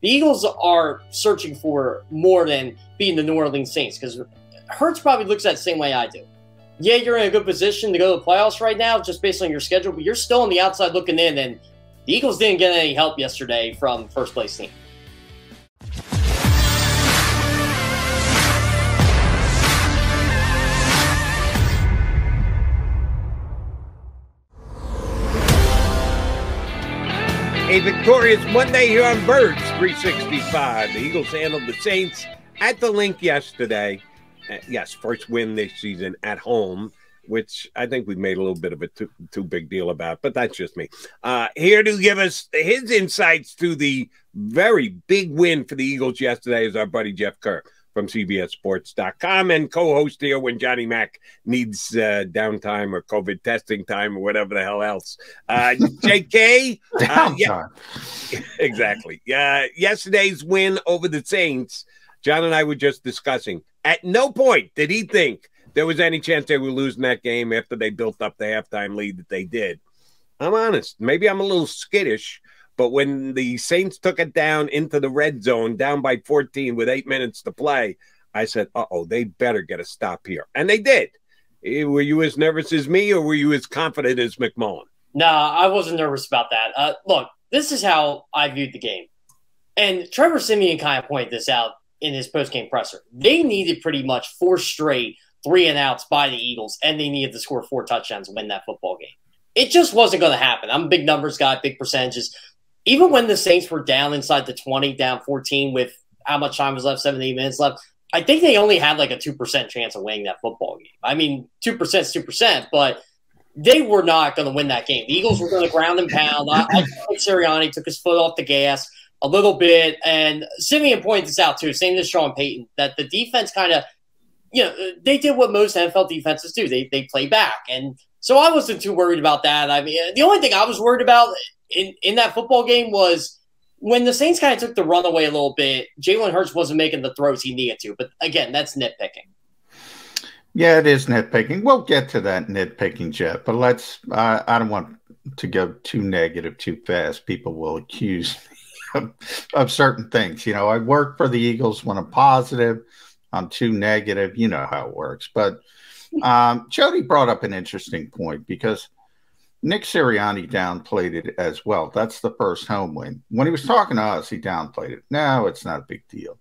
the Eagles are searching for more than beating the New Orleans Saints, because Hurts probably looks at the same way I do. Yeah, you're in a good position to go to the playoffs right now just based on your schedule, but you're still on the outside looking in, and the Eagles didn't get any help yesterday from first-place team. A victorious Monday here on Birds 365. The Eagles handled the Saints at the Link yesterday. Yes, first win this season at home, which I think we made a little bit of a too big deal about, but that's just me. Here to give us his insights to the very big win for the Eagles yesterday is our buddy Jeff Kerr from CBSSports.com and co-host here when Johnny Mac needs downtime or COVID testing time or whatever the hell else. JK? Downtime. Yeah, exactly. Yesterday's win over the Saints, John and I were just discussing. At no point did he think there was any chance they were losing that game after they built up the halftime lead that they did. I'm honest. Maybe I'm a little skittish, but when the Saints took it down into the red zone, down by 14 with 8 minutes to play, I said, uh-oh, they better get a stop here. And they did. Were you as nervous as me, or were you as confident as McMullen? No, I wasn't nervous about that. Look, this is how I viewed the game. And Trevor Siemian kind of pointed this out in his postgame presser. They needed pretty much 4 straight 3-and-outs by the Eagles, and they needed to score 4 touchdowns to win that football game. It just wasn't going to happen. I'm a big numbers guy, big percentages. Even when the Saints were down inside the 20, down 14 with how much time was left, 7-8 minutes left, I think they only had like a 2% chance of winning that football game. I mean, 2% is 2%, but they were not going to win that game. The Eagles were going to ground and pound. I think Sirianni took his foot off the gas a little bit, and Simeon pointed this out too, same as Sean Payton, that the defense kind of, they did what most NFL defenses do. They play back. And so I wasn't too worried about that. I mean, the only thing I was worried about in that football game was when the Saints kind of took the run away a little bit, Jalen Hurts wasn't making the throws he needed to. But again, that's nitpicking. Yeah, it is nitpicking. We'll get to that nitpicking, Jeff, but I don't want to go too negative too fast. People will accuse me of certain things. I work for the Eagles when I'm positive. I'm too negative. You know how it works. But Jody brought up an interesting point, because Nick Sirianni downplayed it as well. That's the first home win. When he was talking to us, he downplayed it. No, it's not a big deal.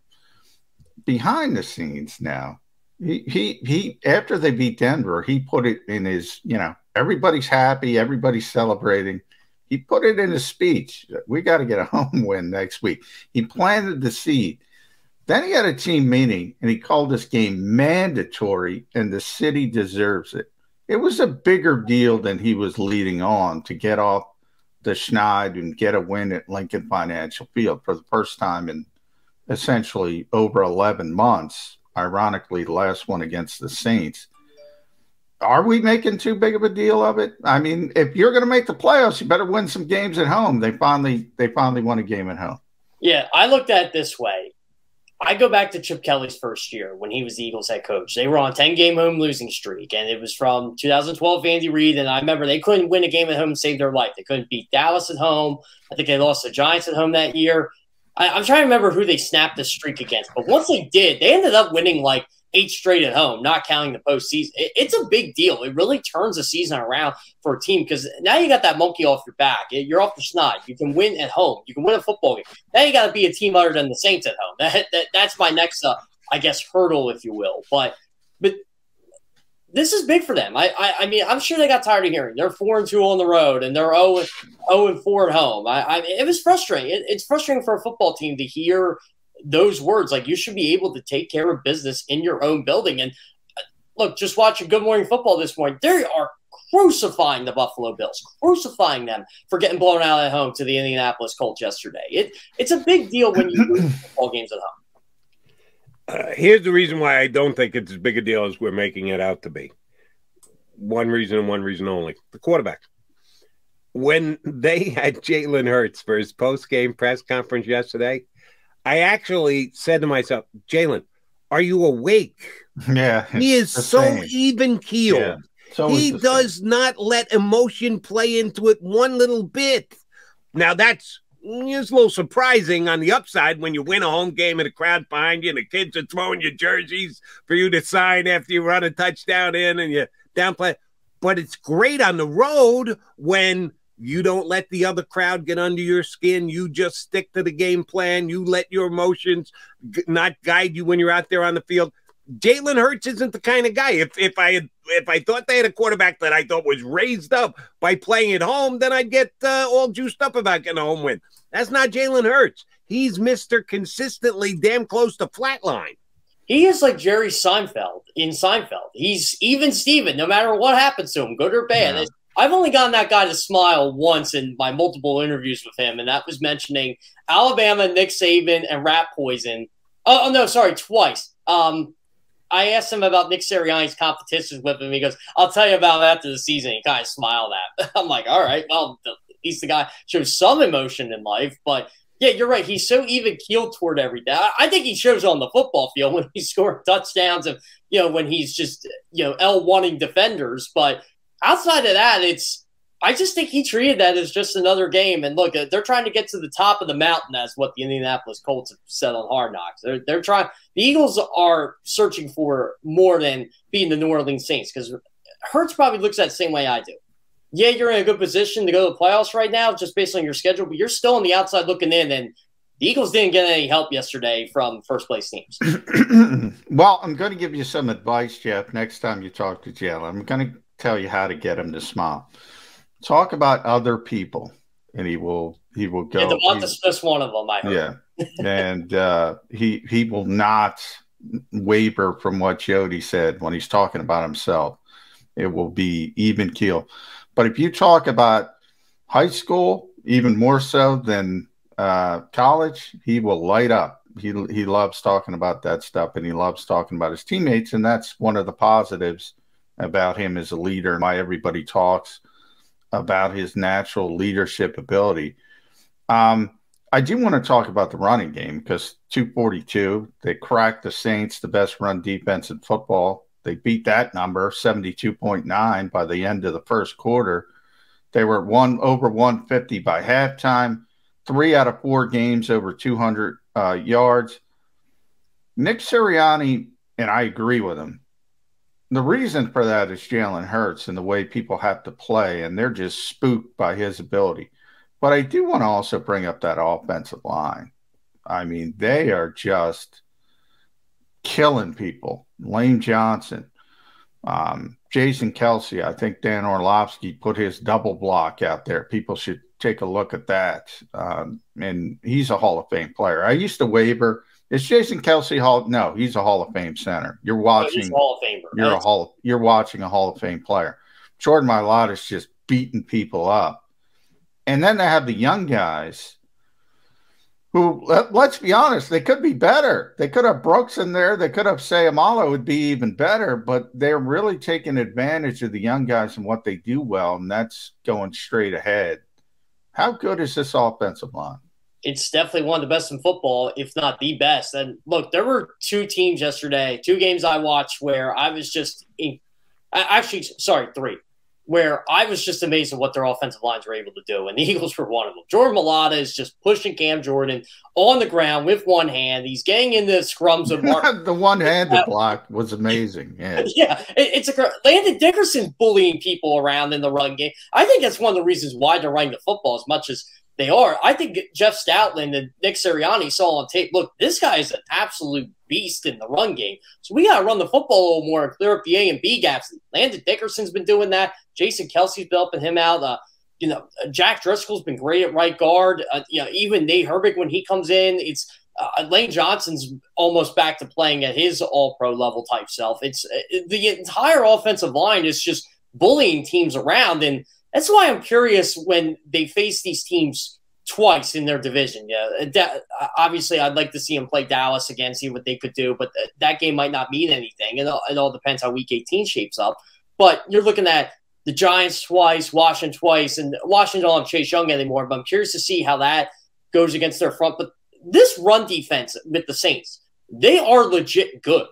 Behind the scenes now, he after they beat Denver, he put it in his, everybody's happy, everybody's celebrating. He put it in his speech. We got to get a home win next week. He planted the seed. Then he had a team meeting, and he called this game mandatory, and the city deserves it. It was a bigger deal than he was leading on to get off the schneid and get a win at Lincoln Financial Field for the first time in essentially over 11 months. Ironically, the last one against the Saints. Are we making too big of a deal of it? I mean, if you're going to make the playoffs, you better win some games at home. They finally won a game at home. Yeah, I looked at it this way. I go back to Chip Kelly's first year when he was the Eagles head coach. They were on a 10-game home losing streak, and it was from 2012 Andy Reid, and I remember they couldn't win a game at home and save their life. They couldn't beat Dallas at home. I think they lost the Giants at home that year. I'm trying to remember who they snapped the streak against, but once they did, they ended up winning like 8 straight at home, not counting the postseason. It's a big deal. It really turns the season around for a team, because now you got that monkey off your back. You're off the schneid. You can win at home. You can win a football game. Now you got to be a team other than the Saints at home. That's my next, I guess, hurdle, if you will. But this is big for them. I mean, I'm sure they got tired of hearing they're 4-2 on the road and they're 0-4 at home. It was frustrating. It's frustrating for a football team to hear those words. Like, you should be able to take care of business in your own building. And look, just watching Good Morning Football this morning. They are crucifying the Buffalo Bills, crucifying them for getting blown out at home to the Indianapolis Colts yesterday. It's a big deal when you lose football games at home. Here's the reason why I don't think it's as big a deal as we're making it out to be. One reason and one reason only: the quarterback. When they had Jalen Hurts for his post-game press conference yesterday, I actually said to myself, Jalen, are you awake? Yeah. He is so even-keeled. Yeah. He does not let emotion play into it one little bit. Now, that's it's a little surprising on the upside when you win a home game and a crowd behind you and the kids are throwing your jerseys for you to sign after you run a touchdown in and you downplay. But it's great on the road when you don't let the other crowd get under your skin. You just stick to the game plan. You let your emotions not guide you when you're out there on the field. Jalen Hurts isn't the kind of guy. If I thought they had a quarterback that I thought was raised up by playing at home, then I'd get all juiced up about getting a home win. That's not Jalen Hurts. He's Mr. Consistently damn close to flatline. He is like Jerry Seinfeld in Seinfeld. He's even Steven, no matter what happens to him, good or bad. Yeah. I've only gotten that guy to smile once in my multiple interviews with him, and that was mentioning Alabama, Nick Saban, and Rat Poison. Oh no, sorry, twice. I asked him about Nick Sirianni's competitions with him. He goes, I'll tell you about it after the season. He kind of smiled at. I'm like, all right, well, he's the guy shows some emotion in life. But, yeah, you're right. He's so even-keeled toward everything. I think he shows on the football field when he's scoring touchdowns and, when he's just, L1ing defenders. But outside of that, I just think he treated that as just another game. And look, they're trying to get to the top of the mountain, as what the Indianapolis Colts have said on Hard Knocks. They're trying. The Eagles are searching for more than beating the New Orleans Saints, because Hurts probably looks at the same way I do. Yeah, you're in a good position to go to the playoffs right now, just based on your schedule, but you're still on the outside looking in, and the Eagles didn't get any help yesterday from first-place teams. Well, I'm going to give you some advice, Jeff, next time you talk to Jalen. I'm going to tell you how to get him to smile. Talk about other people, and he will go. Yeah, Devonta Smith's one of them, I heard. Yeah, and he will not waver from what Jody said when he's talking about himself. It will be even keel. But if you talk about high school, even more so than college, he will light up. He loves talking about that stuff, and he loves talking about his teammates, and that's one of the positives about him as a leader and why everybody talks about his natural leadership ability. I do want to talk about the running game, because 242, they cracked the Saints, the best run defense in football. They beat that number, 72.9, by the end of the first quarter. They were over 150 by halftime, 3 out of 4 games over 200 yards. Nick Sirianni, and I agree with him, the reason for that is Jalen Hurts and the way people have to play, and they're just spooked by his ability. But I do want to also bring up that offensive line. I mean, they are just killing people. Lane Johnson, Jason Kelsey. I think Dan Orlovsky put his double block out there. People should take a look at that. And he's a Hall of Fame player. I used to waver. Is Jason Kelsey Hall? No, he's a Hall of Fame center. You're watching. He's a Hall of Famer. You're watching a Hall of Fame player. Jordan Mailata's just beating people up, and then they have the young guys who, let's be honest, they could be better. They could have Brooks in there. They could have Sayamalo would be even better, but they're really taking advantage of the young guys and what they do well, and that's going straight ahead. How good is this offensive line? It's definitely one of the best in football, if not the best. And look, there were 2 teams yesterday, 2 games I watched where I was just – 3 – where I was just amazed at what their offensive lines were able to do, and the Eagles were one of them. Jordan Mailata is just pushing Cam Jordan on the ground with one hand. He's getting into scrums of Mark. The one-handed block was amazing. Yeah, yeah, it's a Landon Dickerson's bullying people around in the run game. I think that's one of the reasons why they're running the football as much as they are. I think Jeff Stoutland and Nick Sirianni saw on tape, look, this guy is an absolute beast in the run game. So we got to run the football a little more and clear up the A and B gaps. Landon Dickerson's been doing that. Jason Kelsey's been helping him out. Jack Driscoll's been great at right guard. Even Nate Herbig, when he comes in, it's Lane Johnson's almost back to playing at his all-pro level type self. It's the entire offensive line is just bullying teams around, and that's why I'm curious when they face these teams twice in their division. Yeah, obviously, I'd like to see them play Dallas again, see what they could do, but that game might not mean anything. It all depends how Week 18 shapes up. But you're looking at the Giants twice, Washington twice, and Washington don't have Chase Young anymore, but I'm curious to see how that goes against their front. But this run defense with the Saints, they are legit good.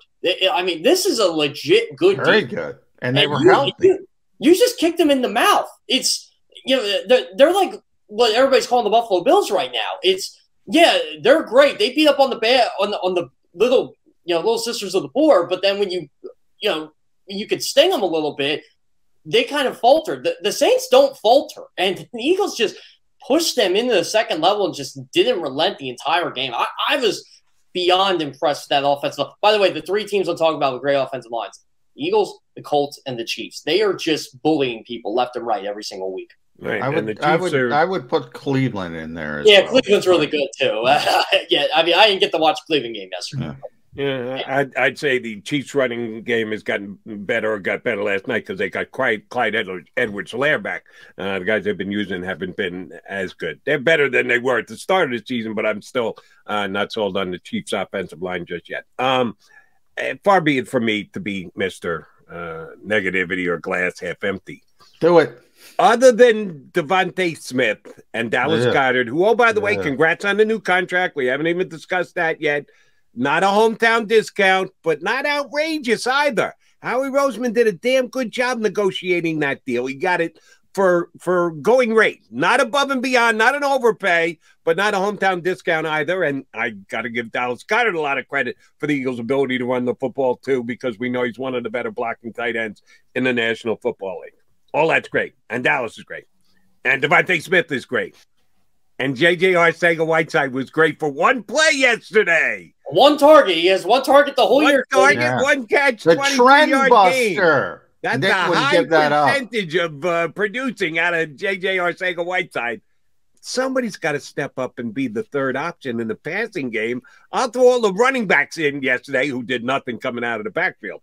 I mean, this is a legit good Very defense. Good. And they were healthy. You just kicked them in the mouth. It's, they're like what everybody's calling the Buffalo Bills right now. It's they're great. They beat up on the little little sisters of the poor, but then when you could sting them a little bit, they kind of faltered. The Saints don't falter, and the Eagles just pushed them into the second level and just didn't relent the entire game. I was beyond impressed with that offensive. By the way, the three teams I'm talking about with great offensive lines: the Eagles, the Colts, and the Chiefs. They are just bullying people left and right every single week. Right. I would put Cleveland in there. Well. Cleveland's really good too. Yeah, I mean, I didn't get to watch Cleveland game yesterday. Yeah, I'd say the Chiefs' running game has gotten better or got better last night because they got Clyde Edwards-Helaire back. The guys they've been using haven't been as good. They're better than they were at the start of the season, but I'm still not sold on the Chiefs' offensive line just yet. Far be it from me to be Mr. Negativity or glass half empty. Do it. Other than Devontae Smith and Dallas Goedert, who, oh, by the way, congrats on the new contract. We haven't even discussed that yet. Not a hometown discount, but not outrageous either. Howie Roseman did a damn good job negotiating that deal. He got it for going rate, not above and beyond, not an overpay, but not a hometown discount either. And I got to give Dallas Goedert a lot of credit for the Eagles' ability to run the football, too, because we know he's one of the better blocking tight ends in the National Football League. All that's great. And Dallas is great. And Devontae Smith is great. And J.J. Arcega-Whiteside was great for one play yesterday. One target. He has one target the whole year. One target, one catch, the trend buster. That's Nick a high that percentage of producing out of J.J. Arcega-Whiteside. Somebody's got to step up and be the third option in the passing game. I'll throw all the running backs in yesterday who did nothing coming out of the backfield.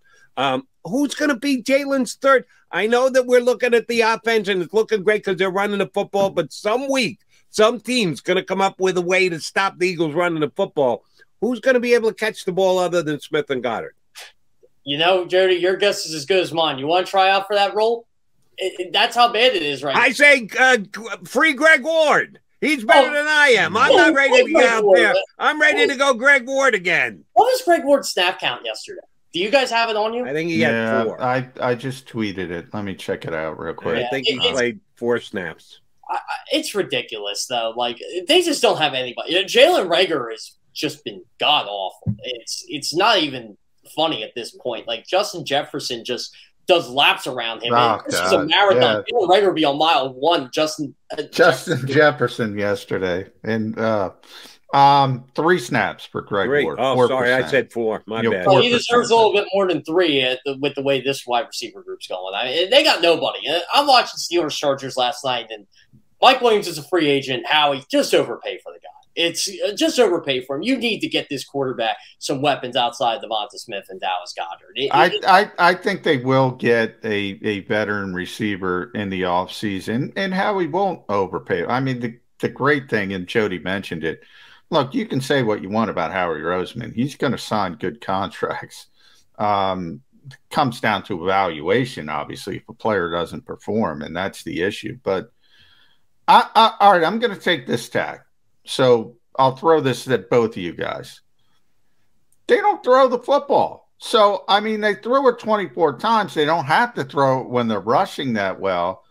Who's going to be Jalen's third? I know that we're looking at the offense and it's looking great because they're running the football, but some team's going to come up with a way to stop the Eagles running the football. Who's going to be able to catch the ball other than Smith and Goddard? Jody, your guess is as good as mine. You want to try out for that role? That's how bad it is right now. I say free Greg Ward. He's better than I am. I'm not ready to get out there. I'm ready to go Greg Ward again. What was Greg Ward's snap count yesterday? Do you guys have it on you? I think he had 4. I just tweeted it. Let me check it out real quick. I think he played 4 snaps. It's ridiculous, though. Like, they just don't have anybody. Jalen Reagor has just been god-awful. It's not even funny at this point. Like, Justin Jefferson just does laps around him. This is a marathon. Yeah. Jalen Reagor will be on mile 1. Justin Jefferson yesterday. And 3 snaps for Greg Ward. Oh, sorry. I said 4. My bad. Well, he deserves a little bit more than 3 with the way this wide receiver group's going. I mean, they got nobody. I'm watching Steelers-Chargers last night, and Mike Williams is a free agent. Howie, just overpay for the guy. It's just overpay for him. You need to get this quarterback some weapons outside Devonta Smith and Dallas Goedert. I think they will get a veteran receiver in the offseason, and Howie won't overpay. I mean, the great thing, and Jody mentioned it, look, you can say what you want about Howie Roseman. He's going to sign good contracts. Comes down to evaluation, obviously, if a player doesn't perform, and that's the issue. But, all right, I'm going to take this tack. So I'll throw this at both of you guys. They don't throw the football. So, I mean, they threw it 24 times. They don't have to throw it when they're rushing that well.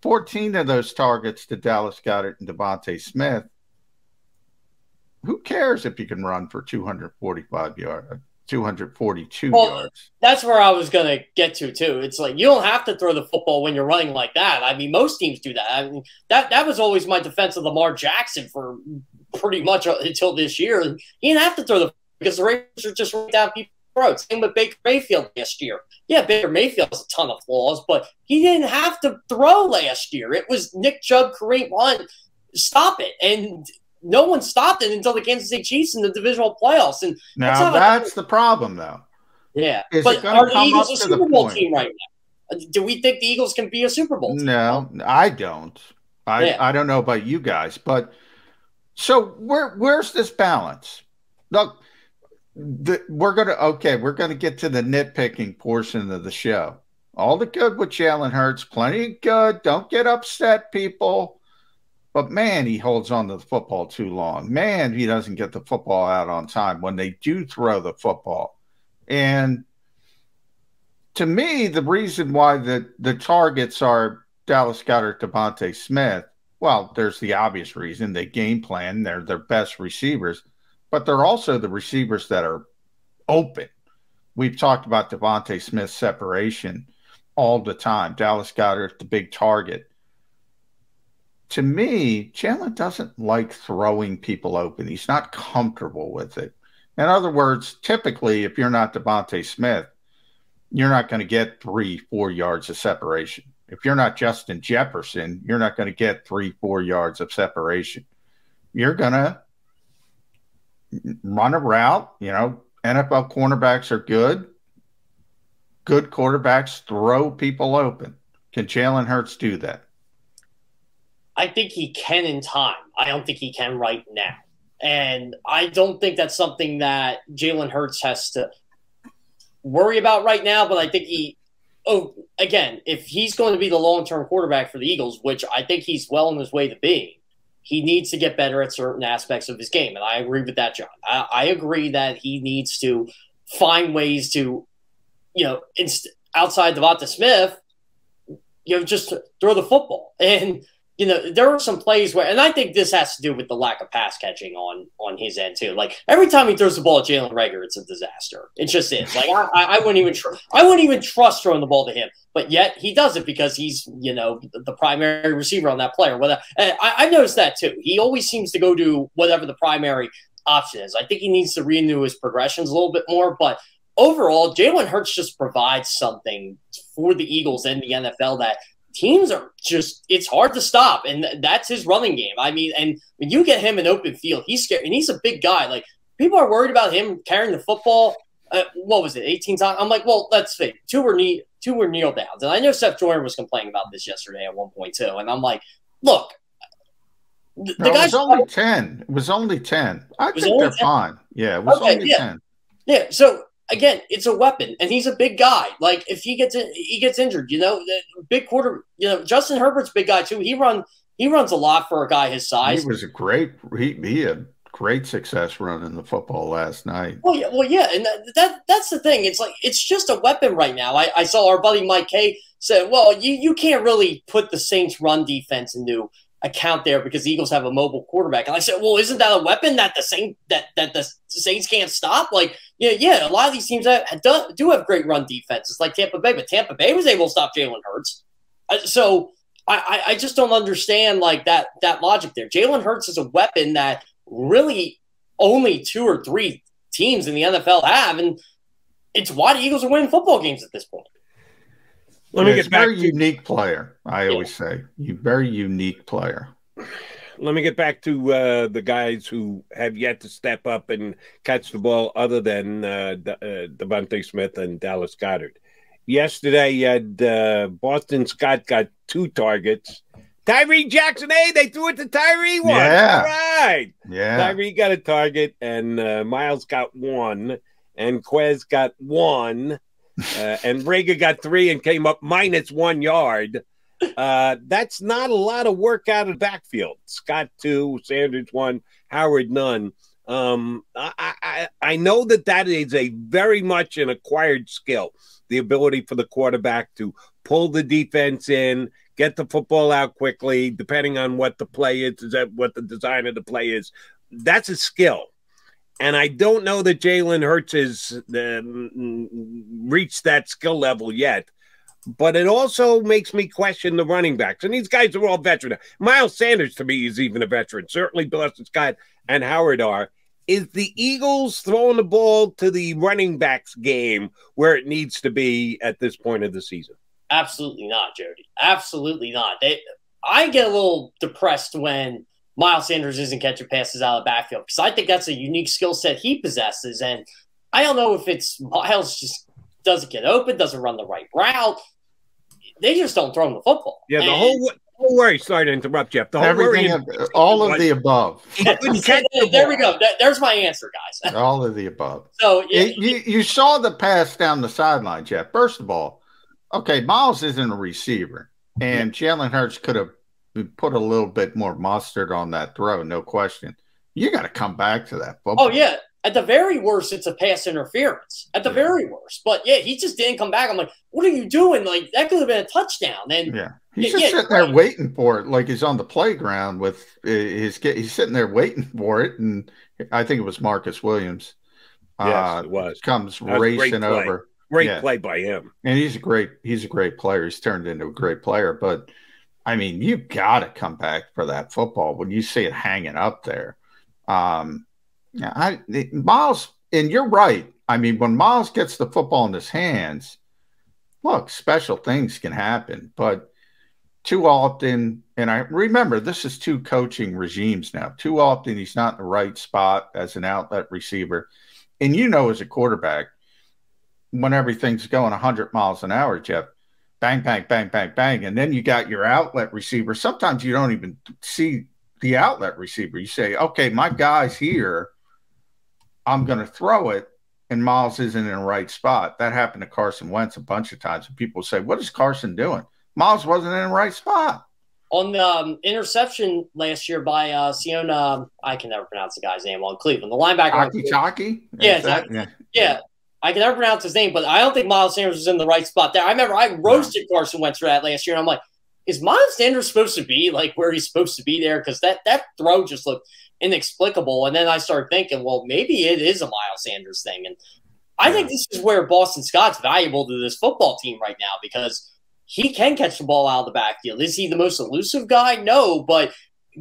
14 of those targets to Dallas Goedert and Devontae Smith. Who cares if you can run for 245 yards, 242 yards? That's where I was going to get to, too. It's like you don't have to throw the football when you're running like that. I mean, most teams do that. I mean, that was always my defense of Lamar Jackson for pretty much until this year. He didn't have to throw the because the Raiders are just right down people's throats. Same with Baker Mayfield last year. Yeah, Baker Mayfield has a ton of flaws, but he didn't have to throw last year. It was Nick Chubb, Kareem Hunt. Stop it. And no one stopped it until the Kansas City Chiefs in the divisional playoffs. And now that's the problem, though. Yeah. But are the Eagles a Super Bowl team right now? Do we think the Eagles can be a Super Bowl team? No, I don't. I don't know about you guys. But so where's this balance? Look, we're gonna get to the nitpicking portion of the show. All the good with Jalen Hurts, plenty good. Don't get upset, people. But man, he holds on to the football too long. Man, he doesn't get the football out on time when they do throw the football. And to me, the reason why the targets are Dallas Goedert, Devontae Smith, Well, there's the obvious reason. They game plan. They're their best receivers, but they're also the receivers that are open. We've talked about Devontae Smith's separation all the time. Dallas Goedert, the big target. To me, Jalen doesn't like throwing people open. He's not comfortable with it. In other words, typically, if you're not Devontae Smith, you're not going to get 3-4 yards of separation. If you're not Justin Jefferson, you're not going to get 3-4 yards of separation. You're going to run a route. You know, NFL cornerbacks are good. Good quarterbacks throw people open. Can Jalen Hurts do that? I think he can in time. I don't think he can right now. And I don't think that's something that Jalen Hurts has to worry about right now. But I think again, if he's going to be the long-term quarterback for the Eagles, which I think he's well on his way to being, he needs to get better at certain aspects of his game. And I agree with that, John. I agree that he needs to find ways to, outside Devonta Smith, just throw the football. And, there were some plays where, and I think this has to do with the lack of pass catching on his end too. Like every time he throws the ball at Jalen Reagor, it's a disaster. It just is. Like I wouldn't even trust throwing the ball to him, but yet he does it because he's the primary receiver on that player. I've noticed that too. He always seems to go to whatever the primary option is. I think he needs to renew his progressions a little bit more, but overall, Jalen Hurts just provides something for the Eagles and the NFL that teams are just, it's hard to stop. And that's his running game. I mean, and when you get him in open field, he's scary. And he's a big guy. Like, people are worried about him carrying the football. What was it, 18 times? I'm like, well, let's see. Two were kneel downs. And I know Seth Jordan was complaining about this yesterday at one point, too. And I'm like, look. It was only 10. It was only 10. I think they're fine. Yeah, it was only 10. Yeah, so again, it's a weapon, and he's a big guy. Like if he gets injured, big quarter. Justin Herbert's a big guy too. He runs a lot for a guy his size. He was he had great success running the football last night. Well, yeah, and that's the thing. It's like it's just a weapon right now. I saw our buddy Mike Kay said, "Well, you can't really put the Saints' run defense into account there because the Eagles have a mobile quarterback." And I said, well, isn't that a weapon that the Saints can't stop? Like, a lot of these teams do have great run defenses like Tampa Bay, but Tampa Bay was able to stop Jalen Hurts. So I just don't understand like that logic there. Jalen Hurts is a weapon that really only 2 or 3 teams in the NFL have, and it's why the Eagles are winning football games at this point. Let me get back. Very unique player. I always say, very unique player. Let me get back to the guys who have yet to step up and catch the ball, other than Devontae Smith and Dallas Goedert. Yesterday, you had Boston Scott got 2 targets. Tyree Jackson, they threw it to Tyree once. Yeah. All right. Yeah. Tyree got a target, and Miles got 1, and Quez got 1. And Reagor got 3 and came up -1 yard. That's not a lot of work out of the backfield. Scott 2, Sanders 1, Howard none. I know that is a very much an acquired skill, the ability for the quarterback to pull the defense in, get the football out quickly, depending on what the play is what the design of the play is. That's a skill. And I don't know that Jalen Hurts has reached that skill level yet. But it also makes me question the running backs. And these guys are all veterans. Miles Sanders, to me, is even a veteran. Certainly Boston Scott and Howard are. Is the Eagles throwing the ball to the running backs game where it needs to be at this point of the season? Absolutely not, Jody. Absolutely not. I get a little depressed when Miles Sanders isn't catching passes out of the backfield because I think that's a unique skill set he possesses. And I don't know if it's Miles just doesn't get open, doesn't run the right route. They just don't throw him the football. Yeah, the whole worry. Sorry to interrupt, Jeff. The whole worry, all of the above. There we go. There's my answer, guys. All of the above. So you saw the pass down the sideline, Jeff. First of all, okay, Miles isn't a receiver, and Jalen Hurts could have put a little bit more mustard on that throw, no question. You got to come back to that football. Oh, yeah. at the very worst, it's a pass interference. At the very worst. But, yeah, he just didn't come back. I'm like, what are you doing? Like, that could have been a touchdown. And he's just sitting there waiting for it, like he's on the playground with his kid. He's sitting there waiting for it, and I think it was Marcus Williams. Yes, it was. Comes racing over. Great play by him. And he's a great player. He's turned into a great player. But, I mean, you got to come back for that football when you see it hanging up there. Miles, and you're right. I mean, when Miles gets the football in his hands, look, special things can happen. But too often, and I remember this is 2 coaching regimes now. Too often he's not in the right spot as an outlet receiver. And as a quarterback, when everything's going 100 miles an hour, Jeff, bang, bang, bang, bang, bang, and then you got your outlet receiver. Sometimes you don't even see the outlet receiver. You say, okay, my guy's here. I'm going to throw it, and Miles isn't in the right spot. That happened to Carson Wentz a bunch of times. And people say, what is Carson doing? Miles wasn't in the right spot. On the interception last year by Siona, I can never pronounce the guy's name, on Cleveland, the linebacker. Chaki? Yeah, exactly. Yeah. I can never pronounce his name, but I don't think Miles Sanders was in the right spot there. I remember I roasted Carson Wentz for that last year, and I'm like, is Miles Sanders supposed to be like where he's supposed to be there? Because that throw just looked inexplicable. And then I started thinking, well, maybe it is a Miles Sanders thing. And I think this is where Boston Scott's valuable to this football team right now, because he can catch the ball out of the backfield. Is he the most elusive guy? No, but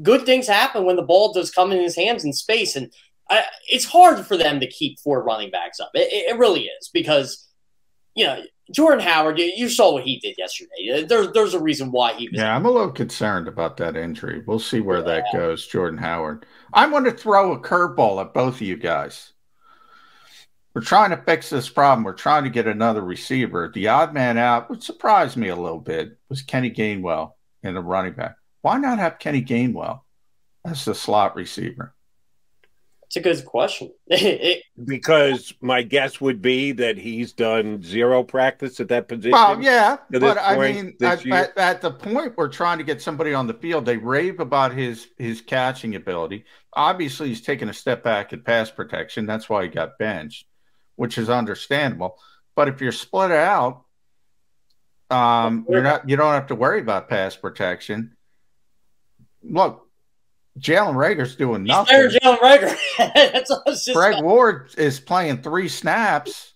good things happen when the ball does come in his hands in space. And it's hard for them to keep 4 running backs up. It really is, because, Jordan Howard, you saw what he did yesterday. There's a reason why he was. Yeah, I'm a little concerned about that injury. We'll see where that goes, Jordan Howard. I'm going to throw a curveball at both of you guys. We're trying to fix this problem. We're trying to get another receiver. The odd man out, which surprised me a little bit, was Kenny Gainwell in the running back. Why not have Kenny Gainwell as the slot receiver? It's a good question. Because my guess would be that he's done 0 practice at that position. Well, yeah, but I mean, at the point we're trying to get somebody on the field, they rave about his catching ability. Obviously, he's taken a step back at pass protection. That's why he got benched, which is understandable. But if you're split out, you don't have to worry about pass protection. Look, Jalen Reagor's doing nothing. Jalen Reagor. That's all Greg Ward is playing 3 snaps.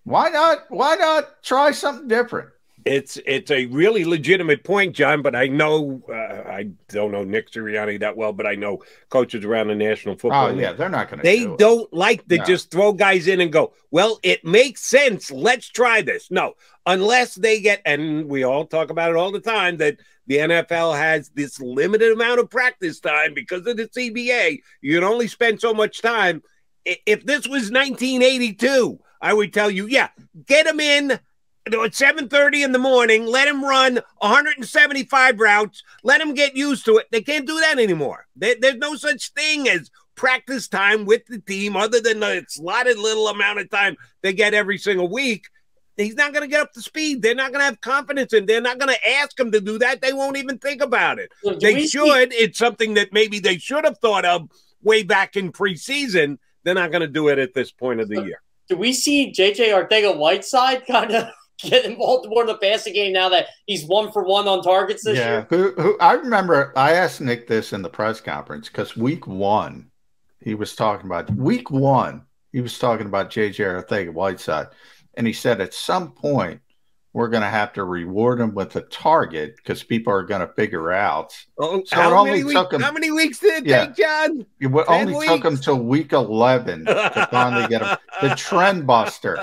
Why not try something different? It's a really legitimate point, John, but I know I don't know Nick Sirianni that well, but I know coaches around the National Football League. Oh, yeah, they're not going to They don't like to just throw guys in and go, well, it makes sense. Let's try this. No, unless they get, and we all talk about it all the time, that the NFL has this limited amount of practice time because of the CBA. You can only spend so much time. If this was 1982, I would tell you, yeah, get them in at 7:30 in the morning, let him run 175 routes, let him get used to it. They can't do that anymore. There's no such thing as practice time with the team other than the slotted little amount of time they get every single week. He's not going to get up to speed. They're not going to have confidence in. They're not going to ask him to do that. They won't even think about it. Well, they should. It's something that maybe they should have thought of way back in preseason. They're not going to do it at this point of the year. Do we see J.J. Arcega-Whiteside kind of get involved more in the passing game now that he's 1 for 1 on targets this year? Who I remember I asked Nick this in the press conference because week 1 he was talking about J.J. Arcega-Whiteside. And he said at some point we're going to have to reward him with a target because people are going to figure out. Oh, so how many weeks did it take, John? It only took him till week 11 to finally get him. The trend buster.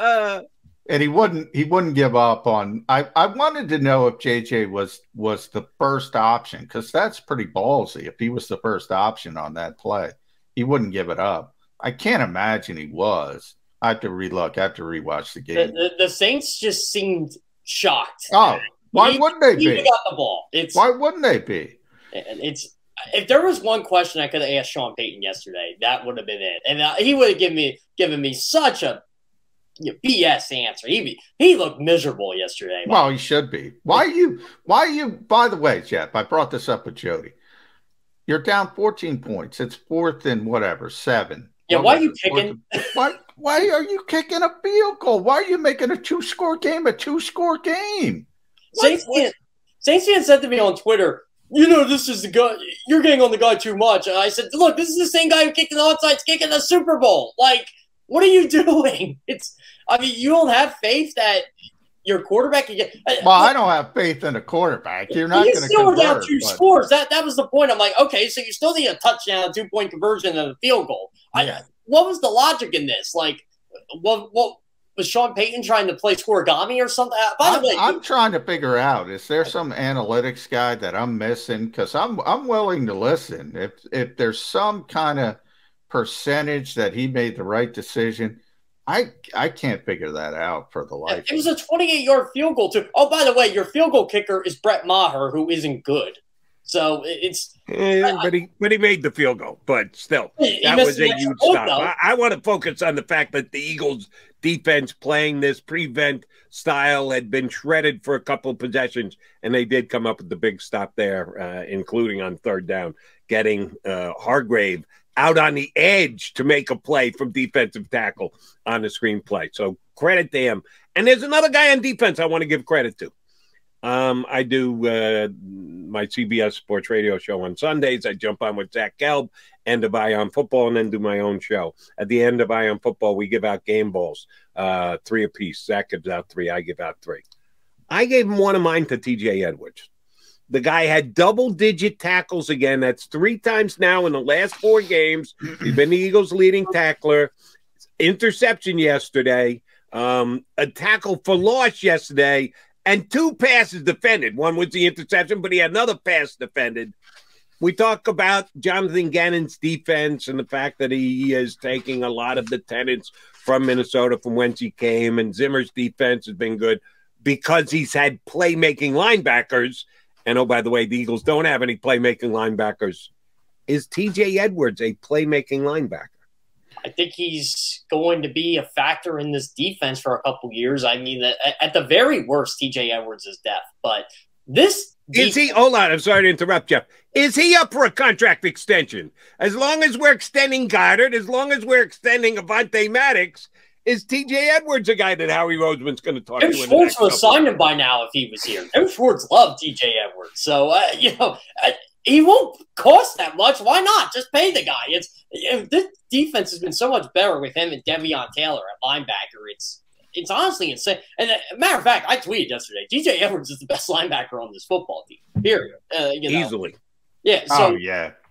And he wouldn't give up on. I wanted to know if JJ was the first option, because that's pretty ballsy. If he was the first option on that play, he wouldn't give it up. I can't imagine he was. I have to relook. I have to rewatch the game. The Saints just seemed shocked. Oh, why wouldn't they be? He got the ball. Why wouldn't they be? If there was one question I could have asked Sean Payton yesterday, that would have been it, and he would have given me such a BS answer. He looked miserable yesterday. Well, he should be. Why are you? By the way, Jeff, I brought this up with Jody. You're down 14 points. It's 4th and 7. Yeah, why are you kicking? Why are you kicking a field goal? Why are you making a two-score game a two-score game? Saints fan said to me on Twitter, this is the guy. You're getting on the guy too much. And I said, look, this is the same guy who kicked an onside kick in the Super Bowl. Like, what are you doing? You don't have faith that your quarterback can get. Well, I don't have faith in a quarterback. You're not going to still convert. Down two scores. That was the point. I'm like, okay, so you still need a touchdown, a 2-point conversion, and a field goal. Yeah. What was the logic in this? Like, what was Sean Payton trying to play scoregami or something? By the way, I'm trying to figure out, is there some analytics guy that I'm missing? Because I'm willing to listen. If there's some kind of percentage that he made the right decision, I can't figure that out for the life. It was a 28-yard field goal too. Oh, by the way, your field goal kicker is Brett Maher, who isn't good. So it's but he made the field goal, but still that was a huge stop. I want to focus on the fact that the Eagles defense playing this prevent style had been shredded for a couple of possessions, and they did come up with the big stop there, including on third down, getting Hargrave out on the edge to make a play from defensive tackle on the screenplay. So credit to him. And there's another guy on defense I want to give credit to. I do my CBS Sports Radio show on Sundays. I jump on with Zach Gelb, end of Eye on Football, and then do my own show. At the end of Eye on Football, we give out game balls, 3 apiece. Zach gives out 3. I give out 3. I gave him one of mine to TJ Edwards. The guy had double-digit tackles again. That's 3 times now in the last 4 games. He's been the Eagles' leading tackler. Interception yesterday. A tackle for loss yesterday. And 2 passes defended. One was the interception, but he had another pass defended. We talk about Jonathan Gannon's defense and the fact that he is taking a lot of the tenets from Minnesota from whence he came. And Zimmer's defense has been good because he's had playmaking linebackers. And, oh, by the way, the Eagles don't have any playmaking linebackers. Is TJ Edwards a playmaking linebacker? I think he's going to be a factor in this defense for a couple years. I mean, at the very worst, TJ Edwards is deaf. But this is he? Hold on, I'm sorry to interrupt, Jeff. Is he up for a contract extension? As long as we're extending Goddard, as long as we're extending Avonte Maddox, is TJ Edwards a guy that Howie Roseman's going to talk to? Schwartz would have signed him by now if he was here. Schwartz loved TJ Edwards, so he won't cost that much. Why not? Just pay the guy. This defense has been so much better with him and Devion Taylor at linebacker. It's honestly insane. And matter of fact, I tweeted yesterday, TJ Edwards is the best linebacker on this football team. Period. Easily. Yeah. So,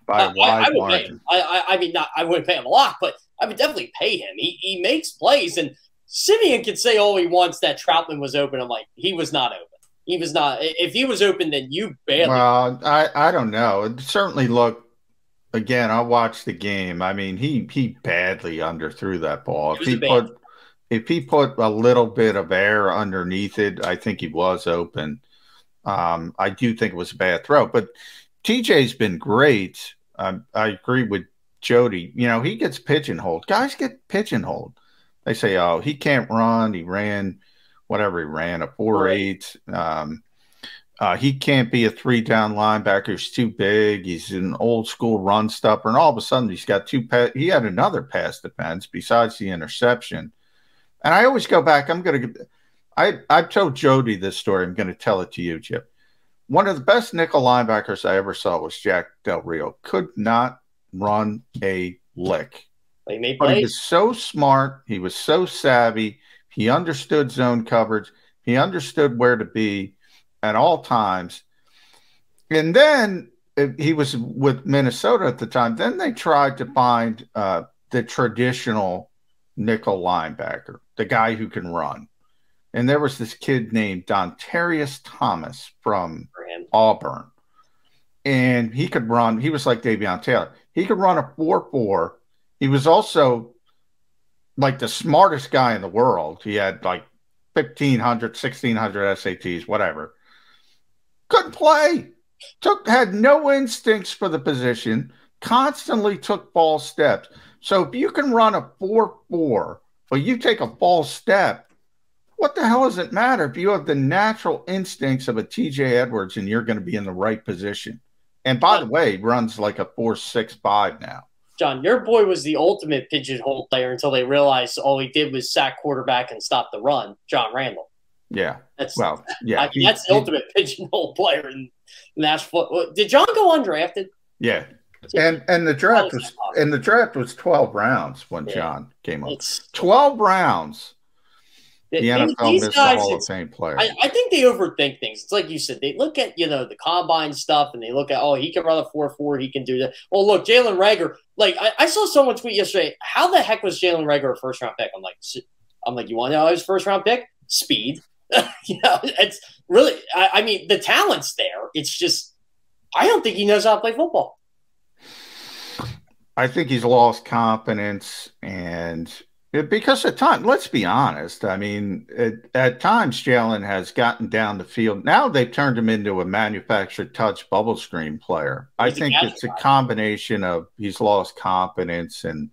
by a wide margin. I wouldn't pay him a lot, but I would definitely pay him. He makes plays, and Simeon can say all he wants that Troutman was open. I'm like, he was not open. He was not. If he was open, then you barely. Well, I don't know. It certainly looked. Again, I watched the game. I mean, he badly underthrew that ball. If he put a little bit of air underneath it, I think he was open. I do think it was a bad throw, but TJ's been great. I agree with Jody. He gets pigeonholed. Guys get pigeonholed. They say, "Oh, he can't run. He ran whatever he ran, a 4.8. He can't be a 3-down linebacker. He's too big. He's an old school run stopper." And all of a sudden, he's got 2 pass. He had another pass defense besides the interception. And I always go back. I've told Jody this story. I'm going to tell it to you, Chip. One of the best nickel linebackers I ever saw was Jack Del Rio. Could not run a lick. But he was so smart. He was so savvy. He understood zone coverage. He understood where to be at all times. And then he was with Minnesota at the time. Then they tried to find the traditional nickel linebacker, the guy who can run. And there was this kid named Dontarius Thomas from Auburn. And he could run. He was like Devion Taylor. He could run a 4.4. He was also like the smartest guy in the world. He had like 1,500, 1,600 SATs, whatever. Couldn't play. Had no instincts for the position. Constantly took false steps. So if you can run a 4.4, but you take a false step, what the hell does it matter if you have the natural instincts of a TJ Edwards and you're going to be in the right position? And by the way, he runs like a 4.65 now. John, your boy was the ultimate pigeonhole player until they realized all he did was sack quarterback and stop the run. John Randall. Yeah. That's well, yeah. I mean, that's the ultimate pigeonhole player in Nashville. Did John go undrafted? Yeah. And the draft was 12 rounds when John came up. 12 rounds. The NFL missed a Hall of Fame player. I think they overthink things. It's like you said. They look at, the combine stuff, and they look at, he can run a 4.4. He can do that. Well, look, Jalen Reagor. Like, I saw someone tweet yesterday, how the heck was Jalen Reagor a first-round pick? I'm like, you want to know how his first-round pick? Speed. It's really – I mean, the talent's there. It's just I don't think he knows how to play football. I think he's lost confidence and – because at times, let's be honest, I mean, at times Jalen has gotten down the field. Now they've turned him into a manufactured touch bubble screen player. I think it's a combination of he's lost confidence, and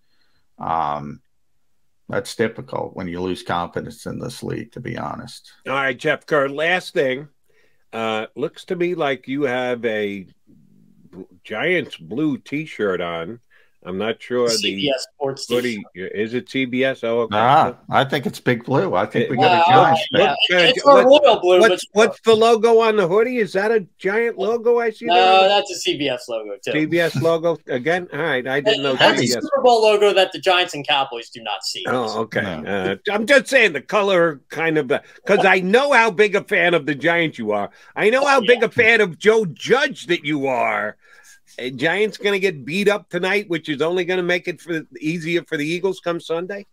that's difficult when you lose confidence in this league, to be honest. All right, Jeff Kerr, last thing. Looks to me like you have a Giants blue T-shirt on. I'm not sure CBS Sports hoodie. Is it CBS? Oh, okay. I think it's Big Blue. I think we got a Giants. It's our royal blue. What's the logo on the hoodie? Is that a Giant logo I see? No, that's a CBS logo too. CBS logo again? All right, I didn't know. That's a Super Bowl logo that the Giants and Cowboys do not see. Oh, okay. No. I'm just saying the color kind of because I know how big a fan of the Giants you are. I know how big a fan of Joe Judge that you are. Giants going to get beat up tonight, which is only going to make it easier for the Eagles come Sunday?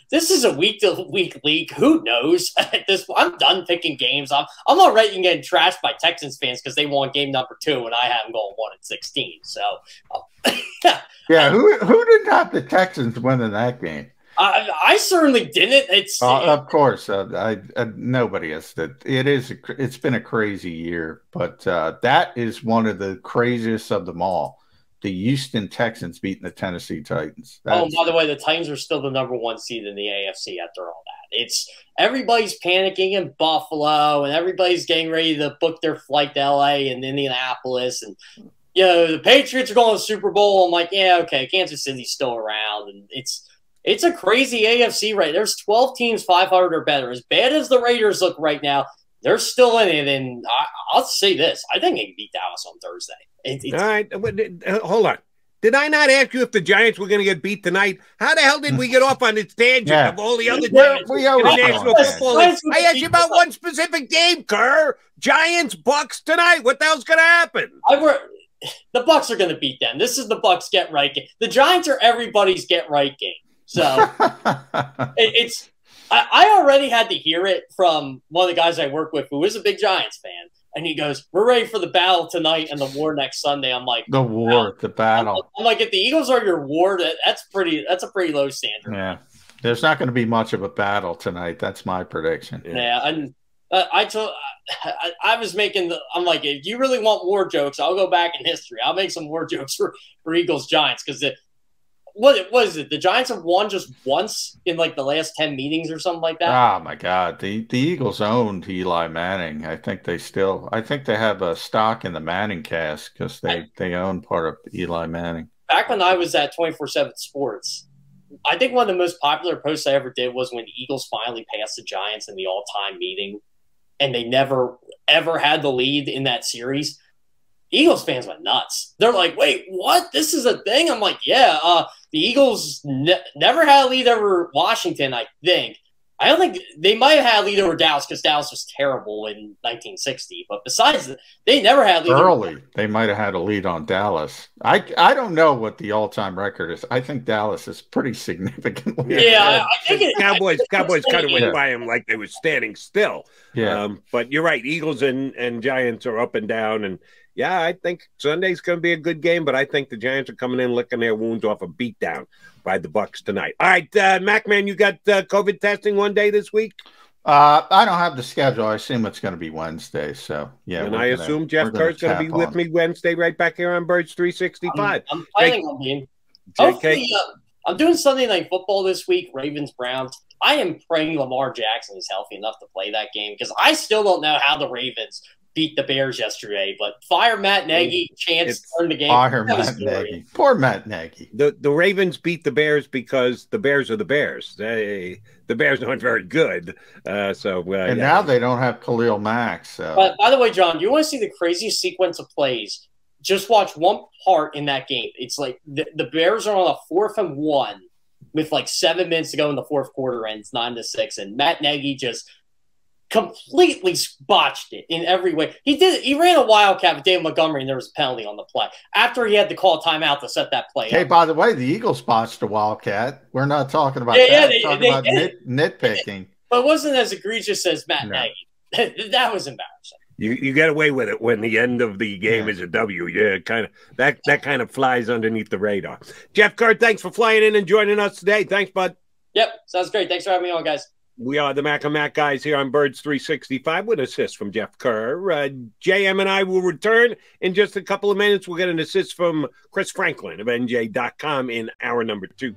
This is a week-to-week league. Who knows? I'm done picking games. I'm already getting trashed by Texans fans because they won game number 2, and I have them going 1-16. So, yeah, who didn't have the Texans winning that game? I certainly didn't. Of course, nobody has that. It's been a crazy year, but that is one of the craziest of them all. The Houston Texans beating the Tennessee Titans. By the way, the Titans are still the number 1 seed in the AFC after all that. Everybody's panicking in Buffalo, and everybody's getting ready to book their flight to LA and Indianapolis, and the Patriots are going to the Super Bowl. I'm like, yeah, okay, Kansas City's still around, and it's a crazy AFC, right? There's 12 teams 500 or better. As bad as the Raiders look right now, they're still in it. And I'll say this. I think they can beat Dallas on Thursday. All right. Hold on. Did I not ask you if the Giants were going to get beat tonight? How the hell did we get off on this tangent of all the other Giants in the National Football League? I asked you about one specific game, Kerr. Giants, Bucks tonight. What the hell's going to happen? The Bucks are going to beat them. This is the Bucks get right game. The Giants are everybody's get right game. So I already had to hear it from one of the guys I work with who is a big Giants fan. And he goes, we're ready for the battle tonight and the war next Sunday. I'm like, the battle. I'm like, if the Eagles are your war, that's a pretty low standard. Yeah. There's not going to be much of a battle tonight. That's my prediction. Yeah. And I was making I'm like, if you really want war jokes, I'll go back in history. I'll make some war jokes for Eagles Giants because what is it? The Giants have won just once in like the last 10 meetings or something like that. Oh my God. The Eagles owned Eli Manning. I think they have a stock in the Manning cast because they own part of Eli Manning. Back when I was at 24/7 Sports, I think one of the most popular posts I ever did was when the Eagles finally passed the Giants in the all-time meeting and they never ever had the lead in that series. Eagles fans went nuts. They're like, wait, what? This is a thing? I'm like, yeah. The Eagles never had a lead over Washington, I think. I don't think they might have had a lead over Dallas because Dallas was terrible in 1960. But besides that, they never had a lead. Early, they might have had a lead on Dallas. I don't know what the all-time record is. I think Dallas is pretty significant. Yeah, I think Cowboys kind of went by them like they were standing still. Yeah, but you're right. Eagles and Giants are up and down, and yeah, I think Sunday's going to be a good game, but I think the Giants are coming in licking their wounds off a beatdown by the Bucks tonight. All right, MacMan, you got COVID testing one day this week? I don't have the schedule. I assume it's going to be Wednesday. So, yeah. And I assume Jeff Kerr's going to be with me Wednesday right back here on Birds 365. I'm planning on being. Hopefully, I'm doing Sunday Night Football this week, Ravens-Browns. I am praying Lamar Jackson is healthy enough to play that game because I still don't know how the Ravens beat the Bears yesterday. But fire Matt Nagy, chance to turn the game. Fire Matt Nagy. Poor Matt Nagy. The Ravens beat the Bears because the Bears are the Bears. The Bears aren't very good. And now they don't have Khalil Mack. So. But by the way, John, you want to see the craziest sequence of plays? Just watch one part in that game. It's like the Bears are on a 4th and 1 with like 7 minutes to go in the fourth quarter, and it's 9-6, and Matt Nagy just completely botched it in every way. He ran a wildcat with David Montgomery, and there was a penalty on the play after he had to call a timeout to set that play. Hey, by the way, the Eagles botched a wildcat. We're not talking about that. We're talking about nitpicking. But it wasn't as egregious as Matt Nagy. That was embarrassing. You get away with it when the end of the game is a W. Yeah, that kind of flies underneath the radar. Jeff Kerr, thanks for flying in and joining us today. Thanks, bud. Yep, sounds great. Thanks for having me on, guys. We are the Mac and Mac guys here on Birds 365 with assist from Jeff Kerr. JM and I will return in just a couple of minutes. We'll get an assist from Chris Franklin of NJ.com in hour number 2.